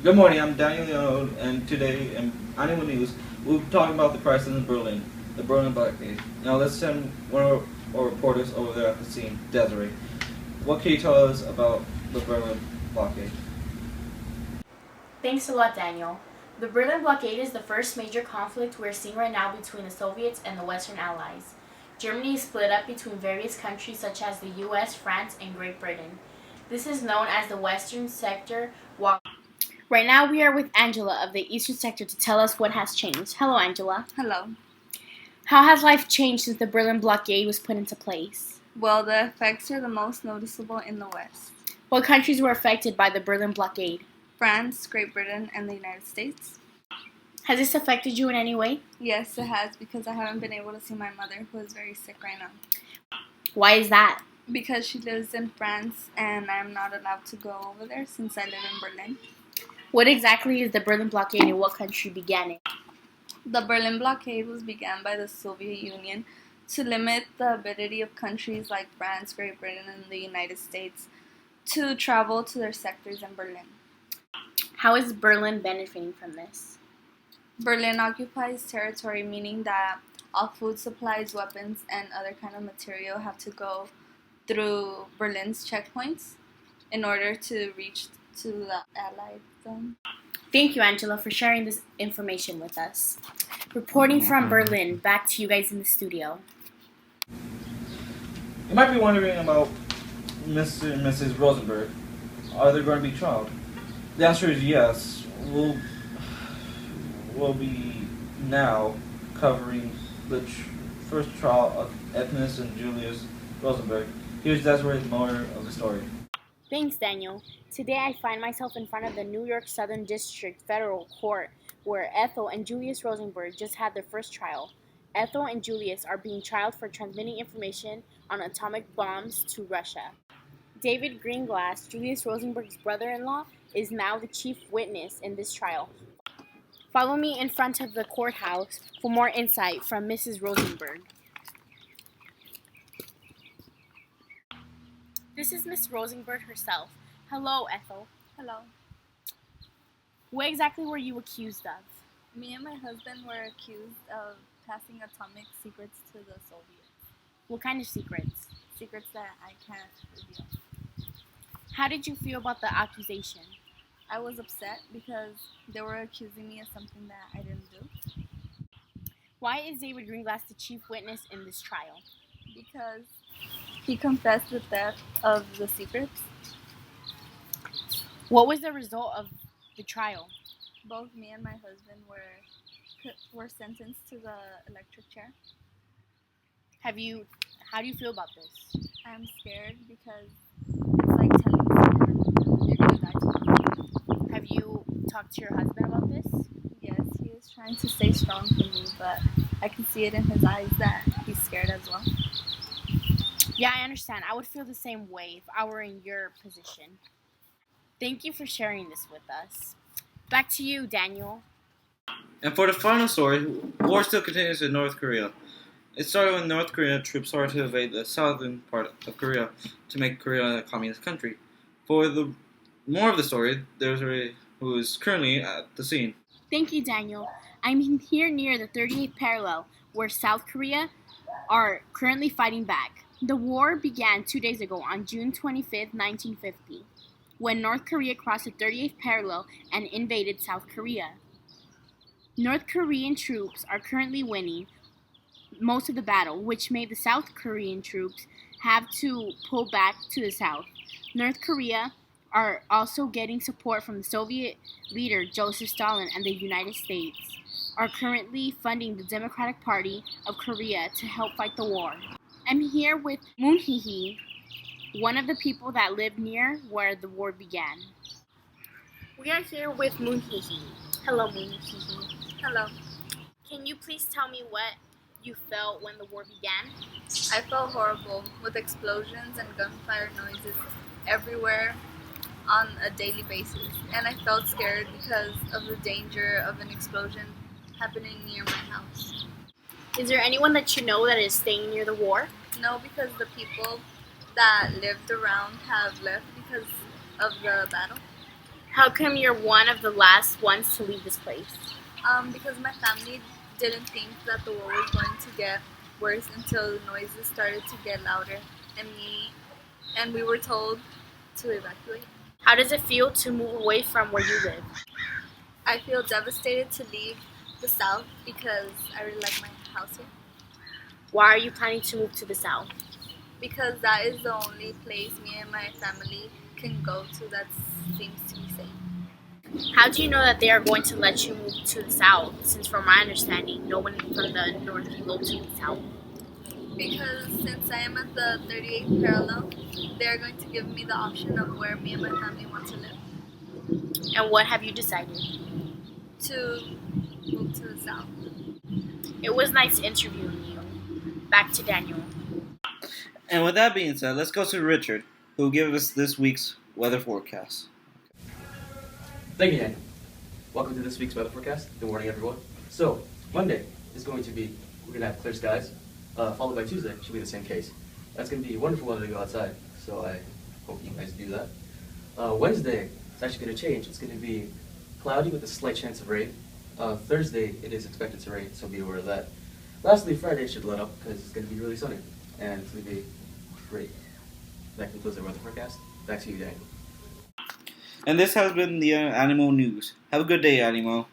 Good morning, I'm Daniel Leone, and today in Animo News, we'll be talking about the crisis in Berlin, the Berlin blockade. Now let's send one of our reporters over there at the scene, Desiree. What can you tell us about the Berlin blockade? Thanks a lot, Daniel. The Berlin blockade is the first major conflict we're seeing right now between the Soviets and the Western Allies. Germany is split up between various countries such as the US, France, and Great Britain. This is known as the Western Sector. Right now, we are with Angela of the Eastern Sector to tell us what has changed. Hello, Angela. Hello. How has life changed since the Berlin blockade was put into place? Well, the effects are the most noticeable in the West. What countries were affected by the Berlin blockade? France, Great Britain, and the United States. Has this affected you in any way? Yes, it has, because I haven't been able to see my mother, who is very sick right now. Why is that? Because she lives in France, and I'm not allowed to go over there since I live in Berlin. What exactly is the Berlin blockade and what country began it? The Berlin blockade was began by the Soviet Union to limit the ability of countries like France, Great Britain, and the United States to travel to their sectors in Berlin. How is Berlin benefiting from this? Berlin occupies territory, meaning that all food supplies, weapons, and other kind of material have to go through Berlin's checkpoints in order to reach to the Allied zone. Thank you, Angela, for sharing this information with us. Reporting from Berlin, back to you guys in the studio. You might be wondering about Mr. and Mrs. Rosenberg. Are they going to be tried? The answer is yes. We'll be now covering the first trial of Ethnis and Julius Rosenberg. Here's Desiree's motor of the story. Thanks, Daniel. Today I find myself in front of the New York Southern District Federal Court, where Ethel and Julius Rosenberg just had their first trial. Ethel and Julius are being trialed for transmitting information on atomic bombs to Russia. David Greenglass, Julius Rosenberg's brother-in-law, is now the chief witness in this trial. Follow me in front of the courthouse for more insight from Mrs. Rosenberg. This is Miss Rosenberg herself. Hello, Ethel. Hello. What exactly were you accused of? Me and my husband were accused of passing atomic secrets to the Soviets. What kind of secrets? Secrets that I can't reveal. How did you feel about the accusation? I was upset because they were accusing me of something that I didn't do. Why is David Greenglass the chief witness in this trial? Because he confessed the theft of the secrets. What was the result of the trial? Both me and my husband were sentenced to the electric chair. How do you feel about this? I'm scared because it's like telling someone you're gonna die tomorrow. Have you talked to your husband about this? Yes, he is trying to stay strong for me, but I can see it in his eyes that he's scared as well. Yeah, I understand. I would feel the same way if I were in your position. Thank you for sharing this with us. Back to you, Daniel. And for the final story, war still continues in North Korea. It started when North Korean troops started to invade the southern part of Korea to make Korea a communist country. For the more of the story, there's Ray, who is currently at the scene. Thank you, Daniel. I'm here near the 38th parallel, where South Korea are currently fighting back. The war began 2 days ago on June 25, 1950, when North Korea crossed the 38th parallel and invaded South Korea. North Korean troops are currently winning most of the battle, which made the South Korean troops have to pull back to the south. North Korea are also getting support from the Soviet leader Joseph Stalin, and the United States are currently funding the Democratic Party of Korea to help fight the war. I'm here with Moon Hee, one of the people that lived near where the war began. We are here with Moon Hee. Hello, Moon Hee. Hello. Can you please tell me what you felt when the war began? I felt horrible with explosions and gunfire noises everywhere on a daily basis, and I felt scared because of the danger of an explosion happening near my house. Is there anyone that you know that is staying near the war? No, because the people that lived around have left because of the battle. How come you're one of the last ones to leave this place? Because my family didn't think that the war was going to get worse until the noises started to get louder, and we were told to evacuate. How does it feel to move away from where you live? I feel devastated to leave the South because I really like my house here. Why are you planning to move to the South? Because that is the only place me and my family can go to that seems to be safe. How do you know that they are going to let you move to the South, since from my understanding, no one from the North can go to the South? Because since I am at the 38th parallel, they are going to give me the option of where me and my family want to live. And what have you decided? To move to the South. It was nice interviewing you. Back to Daniel. And with that being said, let's go to Richard, who will give us this week's weather forecast. Thank you, Daniel. Welcome to this week's weather forecast. Good morning, everyone. So, Monday is going to be, we're going to have clear skies, followed by Tuesday, should be the same case. That's going to be wonderful weather to go outside, so I hope you guys do that. Wednesday, it's actually going to change. It's going to be cloudy with a slight chance of rain. Thursday, it is expected to rain, so be aware of that. Lastly, Friday should let up because it's going to be really sunny, and it's going to be great. That concludes our weather forecast. Back to you, Daniel. And this has been the Animo News. Have a good day, Animo.